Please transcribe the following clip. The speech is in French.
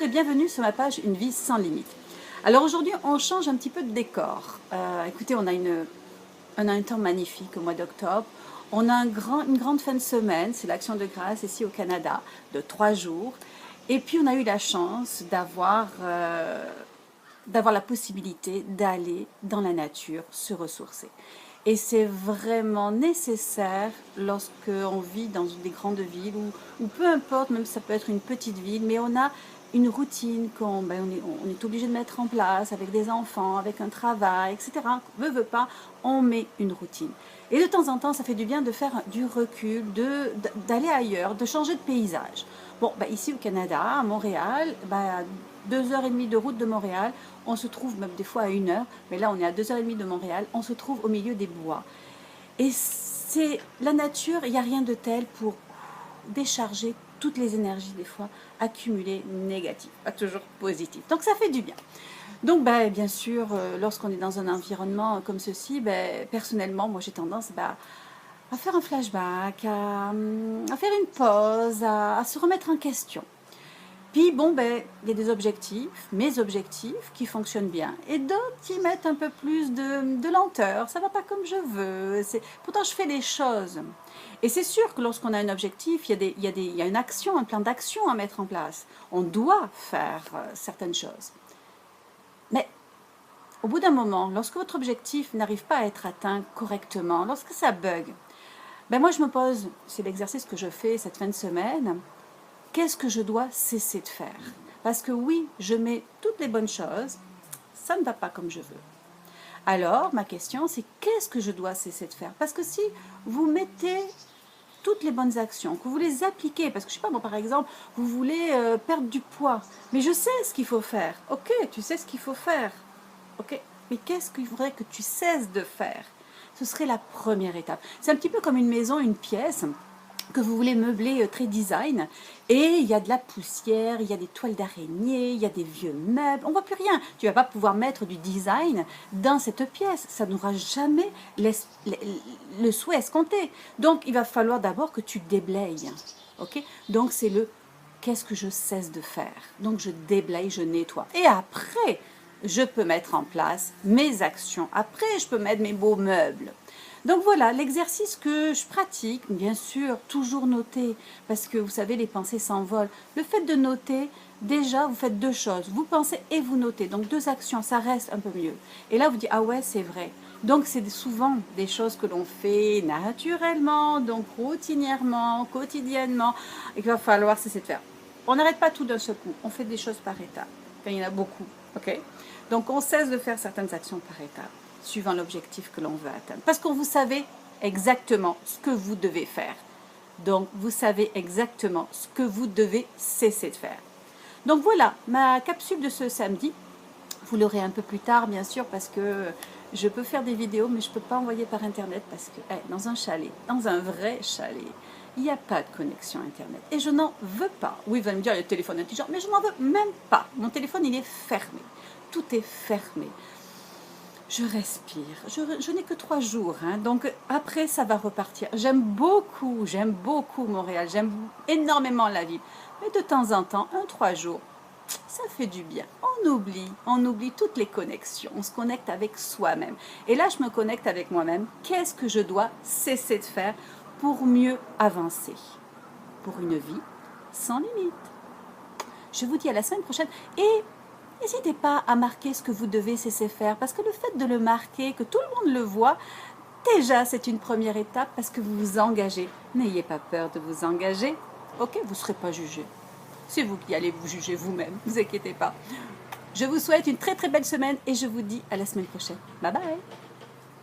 et bienvenue sur ma page Une vie sans limite. Alors aujourd'hui, on change un petit peu de décor. Écoutez, on a un temps magnifique au mois d'octobre. On a une grande fin de semaine, c'est l'Action de grâce ici au Canada, de 3 jours. Et puis on a eu la chance d'avoir la possibilité d'aller dans la nature se ressourcer. Et c'est vraiment nécessaire lorsque on vit dans des grandes villes ou peu importe, même ça peut être une petite ville, mais on a une routine on est obligé de mettre en place avec des enfants, avec un travail, etc. Veut pas, on met une routine. Et de temps en temps, ça fait du bien de faire du recul, d'aller ailleurs, de changer de paysage. Bon, ici au Canada, à Montréal, 2h30 de route de Montréal, on se trouve même des fois à 1 heure, mais là on est à 2h30 de Montréal, on se trouve au milieu des bois. Et c'est la nature, il n'y a rien de tel pour décharger toutes les énergies des fois accumulées négatives, pas toujours positives. Donc ça fait du bien. Donc bien sûr, lorsqu'on est dans un environnement comme ceci, personnellement, moi j'ai tendance à faire un flashback, à faire une pause, à se remettre en question. Puis il y a des objectifs, mes objectifs qui fonctionnent bien, et d'autres qui mettent un peu plus de lenteur, ça va pas comme je veux, pourtant je fais les choses. Et c'est sûr que lorsqu'on a un objectif, il y a une action, un plan d'action à mettre en place. On doit faire certaines choses. Mais au bout d'un moment, lorsque votre objectif n'arrive pas à être atteint correctement, lorsque ça bug, moi je me pose, c'est l'exercice que je fais cette fin de semaine, qu'est-ce que je dois cesser de faire? Parce que oui, je mets toutes les bonnes choses, ça ne va pas comme je veux. Alors, ma question, c'est qu'est-ce que je dois cesser de faire? Parce que si vous mettez toutes les bonnes actions, que vous les appliquez, parce que je sais pas, moi par exemple, vous voulez perdre du poids, mais je sais ce qu'il faut faire. Ok, tu sais ce qu'il faut faire. Ok, mais qu'est-ce qu'il faudrait que tu cesses de faire? Ce serait la première étape. C'est un petit peu comme une maison, une pièce que vous voulez meubler très design, et il y a de la poussière, il y a des toiles d'araignée, il y a des vieux meubles, on ne voit plus rien. Tu ne vas pas pouvoir mettre du design dans cette pièce, ça n'aura jamais le souhait escompté. Donc il va falloir d'abord que tu déblayes. Okay? Donc c'est qu'est-ce que je cesse de faire? Donc je déblaye, je nettoie. Et après, je peux mettre en place mes actions. Après, je peux mettre mes beaux meubles. Donc voilà, l'exercice que je pratique, bien sûr, toujours noter, parce que vous savez, les pensées s'envolent. Le fait de noter, déjà, vous faites 2 choses. Vous pensez et vous notez. Donc 2 actions, ça reste un peu mieux. Et là, vous dites, ah ouais, c'est vrai. Donc c'est souvent des choses que l'on fait naturellement, donc routinièrement, quotidiennement, et qu'il va falloir cesser de faire. On n'arrête pas tout d'un seul coup, on fait des choses par étapes. Quand il y en a beaucoup, ok? Donc on cesse de faire certaines actions par étapes, suivant l'objectif que l'on veut atteindre. Parce que vous savez exactement ce que vous devez faire. Donc, vous savez exactement ce que vous devez cesser de faire. Donc voilà, ma capsule de ce samedi. Vous l'aurez un peu plus tard, bien sûr, parce que je peux faire des vidéos, mais je ne peux pas envoyer par Internet, parce que dans un chalet, dans un vrai chalet, il n'y a pas de connexion Internet. Et je n'en veux pas. Oui, vous allez me dire, il y a le téléphone intelligent, mais je n'en veux même pas. Mon téléphone, il est fermé. Tout est fermé. Je respire, je n'ai que 3 jours, donc après ça va repartir. J'aime beaucoup Montréal, j'aime énormément la ville, mais de temps en temps, 3 jours, ça fait du bien. On oublie toutes les connexions, on se connecte avec soi-même. Et là, je me connecte avec moi-même. Qu'est-ce que je dois cesser de faire pour mieux avancer? Pour une vie sans limite. Je vous dis à la semaine prochaine et n'hésitez pas à marquer ce que vous devez cesser de faire, parce que le fait de le marquer, que tout le monde le voit, déjà c'est une première étape parce que vous vous engagez. N'ayez pas peur de vous engager, ok? Vous ne serez pas jugé. C'est vous qui allez vous juger vous-même, ne vous inquiétez pas. Je vous souhaite une très très belle semaine et je vous dis à la semaine prochaine. Bye bye!